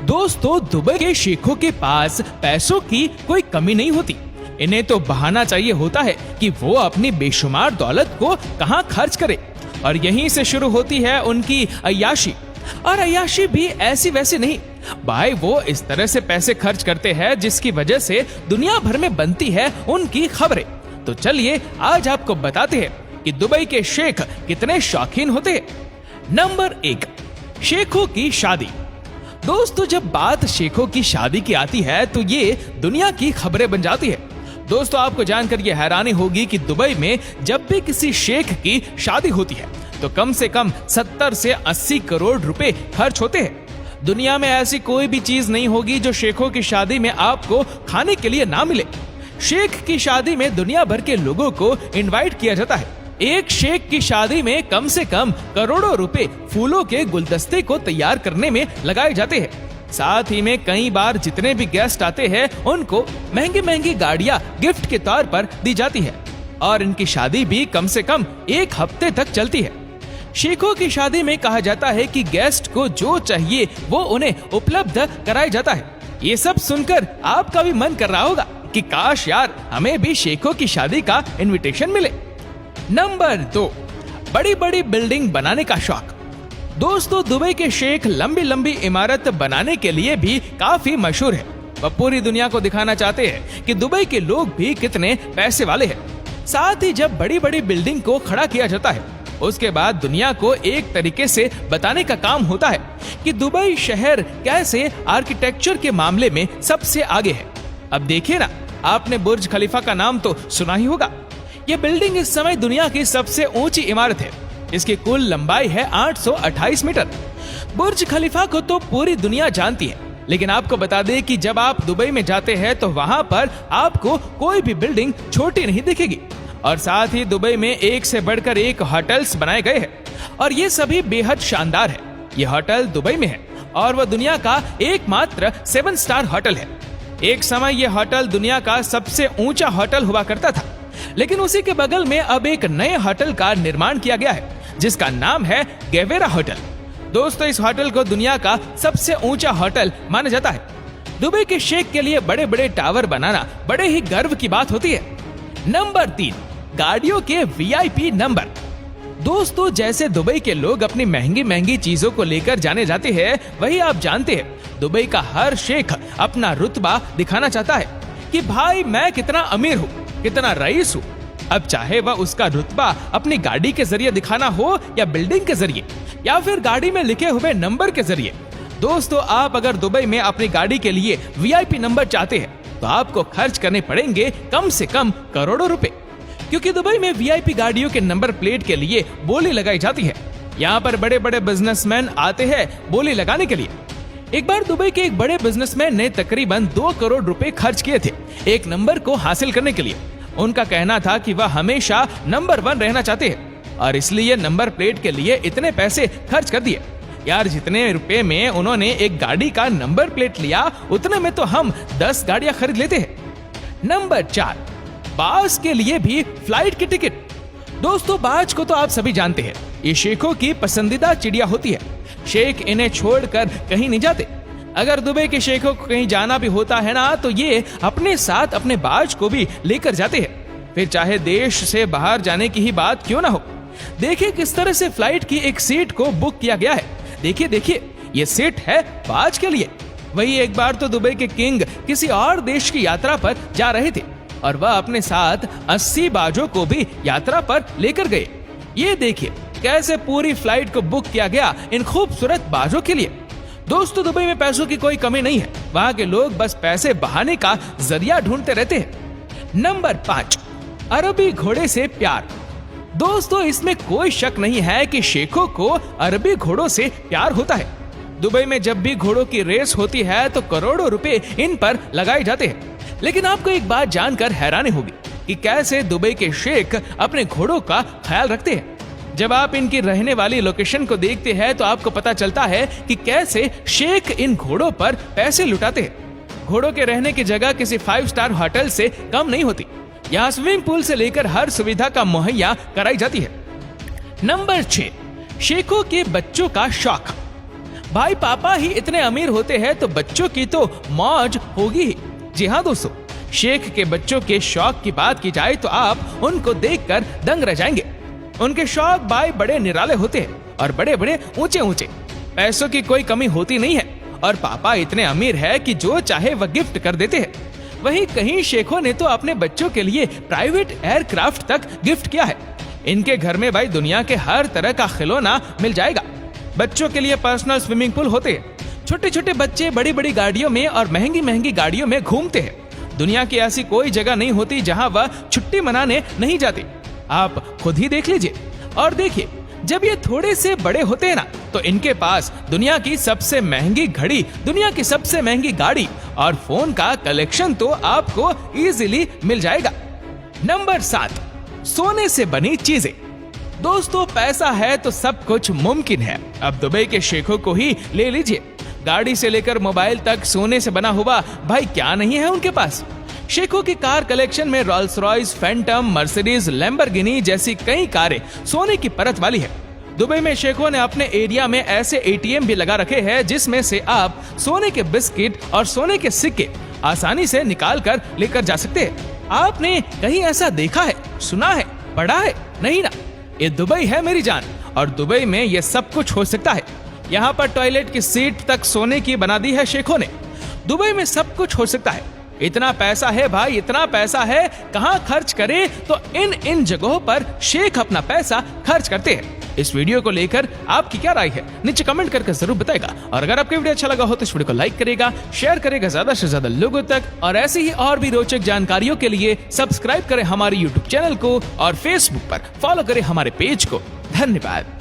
दोस्तों, दुबई के शेखों के पास पैसों की कोई कमी नहीं होती। इन्हें तो बहाना चाहिए होता है कि वो अपनी बेशुमार दौलत को कहां खर्च करे, और यहीं से शुरू होती है उनकी अय्याशी। और अय्याशी भी ऐसी वैसी नहीं भाई, वो इस तरह से पैसे खर्च करते हैं जिसकी वजह से दुनिया भर में बनती है उनकी खबरें। तो चलिए आज आपको बताते हैं कि दुबई के शेख कितने शौकीन होते हैं। नंबर 1, शेखों की शादी। दोस्तों, जब बात शेखों की शादी की आती है तो ये दुनिया की खबरें बन जाती है। दोस्तों, आपको जानकर ये हैरानी होगी कि दुबई में जब भी किसी शेख की शादी होती है तो कम से कम 70 से 80 करोड़ रुपए खर्च होते हैं। दुनिया में ऐसी कोई भी चीज नहीं होगी जो शेखों की शादी में आपको खाने के लिए ना मिले। शेख की शादी में दुनिया भर के लोगों को इनवाइट किया जाता है। एक शेख की शादी में कम से कम करोड़ों रुपए फूलों के गुलदस्ते को तैयार करने में लगाए जाते हैं। साथ ही में कई बार जितने भी गेस्ट आते हैं उनको महंगी महंगी गाड़ियां गिफ्ट के तौर पर दी जाती है, और इनकी शादी भी कम से कम 1 हफ्ते तक चलती है। शेखों की शादी में कहा जाता है कि गेस्ट को जो चाहिए वो उन्हें उपलब्ध कराया जाता है। ये सब सुनकर आपका भी मन कर रहा होगा कि काश यार हमें भी शेखों की शादी का इनविटेशन मिले। नंबर 2, बड़ी बड़ी बिल्डिंग बनाने का शौक। दोस्तों, दुबई के शेख लंबी लंबी इमारत बनाने के लिए भी काफी मशहूर है। वह पूरी दुनिया को दिखाना चाहते हैं कि दुबई के लोग भी कितने पैसे वाले हैं। साथ ही जब बड़ी बड़ी बिल्डिंग को खड़ा किया जाता है उसके बाद दुनिया को एक तरीके से बताने का काम होता है कि दुबई शहर कैसे आर्किटेक्चर के मामले में सबसे आगे है। अब देखिए ना, आपने बुर्ज खलीफा का नाम तो सुना ही होगा। ये बिल्डिंग इस समय दुनिया की सबसे ऊंची इमारत है। इसकी कुल लंबाई है 828 मीटर। बुर्ज खलीफा को तो पूरी दुनिया जानती है, लेकिन आपको बता दें कि जब आप दुबई में जाते हैं तो वहां पर आपको कोई भी बिल्डिंग छोटी नहीं दिखेगी। और साथ ही दुबई में एक से बढ़कर एक होटल्स बनाए गए हैं, और ये सभी बेहद शानदार है। ये होटल दुबई में है और वह दुनिया का एकमात्र 7 स्टार होटल है। एक समय ये होटल दुनिया का सबसे ऊंचा होटल हुआ करता था, लेकिन उसी के बगल में अब एक नए होटल का निर्माण किया गया है जिसका नाम है गेवेरा होटल। दोस्तों, इस होटल को दुनिया का सबसे ऊंचा होटल माना जाता है। दुबई के शेख के लिए बड़े बड़े टावर बनाना बड़े ही गर्व की बात होती है। नंबर 3, गाड़ियों के वीआईपी नंबर। दोस्तों, जैसे दुबई के लोग अपनी महंगी महंगी चीजों को लेकर जाने जाते हैं, वही आप जानते हैं दुबई का हर शेख अपना रुतबा दिखाना चाहता है कि भाई मैं कितना अमीर हूँ, कितना रईस हूँ। अब चाहे वह उसका रुतबा अपनी गाड़ी के जरिए दिखाना हो या बिल्डिंग के जरिए या फिर गाड़ी में लिखे हुए नंबर के जरिए। दोस्तों, आप अगर दुबई में अपनी गाड़ी के लिए वीआईपी नंबर चाहते हैं तो आपको खर्च करने पड़ेंगे कम से कम करोड़ों रुपए, क्योंकि दुबई में वीआईपी गाड़ियों के नंबर प्लेट के लिए बोली लगाई जाती है। यहाँ पर बड़े बड़े बिजनेसमैन आते हैं बोली लगाने के लिए। एक बार दुबई के एक बड़े बिजनेसमैन ने तकरीबन 2 करोड़ रुपए खर्च किए थे एक नंबर को हासिल करने के लिए। उनका कहना था कि वह हमेशा नंबर 1 रहना चाहते हैं और इसलिए नंबर प्लेट के लिए इतने पैसे खर्च कर दिए। यार, जितने रुपए में उन्होंने एक गाड़ी का नंबर प्लेट लिया उतने में तो हम 10 गाड़ियां खरीद लेते हैं। नंबर 4, बाज के लिए भी फ्लाइट की टिकट। दोस्तों, बाज को तो आप सभी जानते हैं, ये शेखों की पसंदीदा चिड़िया होती है। शेख इन्हें छोड़कर कहीं नहीं जाते। अगर दुबई के शेखों को कहीं जाना भी होता है ना तो ये अपने साथ अपने बाज को भी लेकर जाते हैं, फिर चाहे देश से बाहर जाने की ही बात क्यों ना हो। देखिए किस तरह से फ्लाइट की एक सीट को बुक किया गया है। देखिए देखिए, ये सीट है बाज के लिए। वही एक बार तो दुबई के किंग किसी और देश की यात्रा पर जा रहे थे और वह अपने साथ 80 बाजों को भी यात्रा पर लेकर गए। ये देखिए कैसे पूरी फ्लाइट को बुक किया गया इन खूबसूरत बाजों के लिए। दोस्तों, दुबई में पैसों की कोई कमी नहीं है। वहाँ के लोग बस पैसे बहाने का जरिया ढूंढते रहते हैं। नंबर 5, अरबी घोड़े से प्यार। दोस्तों, इसमें कोई शक नहीं है कि शेखों को अरबी घोड़ों से प्यार होता है। दुबई में जब भी घोड़ों की रेस होती है तो करोड़ों रुपए इन पर लगाए जाते हैं। लेकिन आपको एक बात जानकर हैरानी होगी कि कैसे दुबई के शेख अपने घोड़ों का ख्याल रखते हैं। जब आप इनकी रहने वाली लोकेशन को देखते हैं तो आपको पता चलता है कि कैसे शेख इन घोड़ों पर पैसे लुटाते हैं। घोड़ों के रहने की जगह किसी 5 स्टार होटल से कम नहीं होती। यहाँ स्विमिंग पूल से लेकर हर सुविधा का मुहैया कराई जाती है। नंबर 6, शेखों के बच्चों का शौक। भाई पापा ही इतने अमीर होते हैं तो बच्चों की तो मौज होगी ही। जी हाँ दोस्तों, शेख के बच्चों के शौक की बात की जाए तो आप उनको देखकर दंग रह जाएंगे। उनके शौक भाई बड़े निराले होते हैं और बड़े बड़े ऊंचे ऊंचे। पैसों की कोई कमी होती नहीं है और पापा इतने अमीर है कि जो चाहे वह गिफ्ट कर देते हैं। वहीं कहीं शेखों ने तो अपने बच्चों के लिए प्राइवेट एयरक्राफ्ट तक गिफ्ट किया है। इनके घर में भाई दुनिया के हर तरह का खिलौना मिल जाएगा। बच्चों के लिए पर्सनल स्विमिंग पूल होते हैं। छोटे छोटे बच्चे बड़ी बड़ी गाड़ियों में और महंगी महंगी गाड़ियों में घूमते हैं। दुनिया की ऐसी कोई जगह नहीं होती जहां वह छुट्टी मनाने नहीं जाते। आप खुद ही देख लीजिए और देखिए, जब ये थोड़े से बड़े होते हैं ना तो इनके पास दुनिया की सबसे महंगी घड़ी, दुनिया की सबसे महंगी गाड़ी और फोन का कलेक्शन तो आपको इजीली मिल जाएगा। नंबर 7, सोने से बनी चीजें। दोस्तों, पैसा है तो सब कुछ मुमकिन है। अब दुबई के शेखों को ही ले लीजिए। गाड़ी से लेकर मोबाइल तक सोने से बना हुआ भाई क्या नहीं है उनके पास। शेखों की कार कलेक्शन में Rolls Royce, Phantom, Mercedes, Lamborghini जैसी कई कारें सोने की परत वाली है। दुबई में शेखों ने अपने एरिया में ऐसे एटीएम भी लगा रखे हैं जिसमें से आप सोने के बिस्किट और सोने के सिक्के आसानी से निकाल कर लेकर जा सकते हैं। आपने कहीं ऐसा देखा है, सुना है, पढ़ा है? नहीं ना। ये दुबई है मेरी जान, और दुबई में ये सब कुछ हो सकता है। यहाँ पर टॉयलेट की सीट तक सोने की बना दी है शेखों ने। दुबई में सब कुछ हो सकता है। इतना पैसा है भाई, इतना पैसा है, कहाँ खर्च करे तो इन जगहों पर शेख अपना पैसा खर्च करते हैं। इस वीडियो को लेकर आपकी क्या राय है नीचे कमेंट करके जरूर बताएगा। और अगर आपको वीडियो अच्छा लगा हो तो इस वीडियो को लाइक करेगा, शेयर करेगा ज्यादा से ज्यादा लोगों तक, और ऐसी ही और भी रोचक जानकारियों के लिए सब्सक्राइब करें हमारे यूट्यूब चैनल को और फेसबुक पर फॉलो करें हमारे पेज को। धन्यवाद।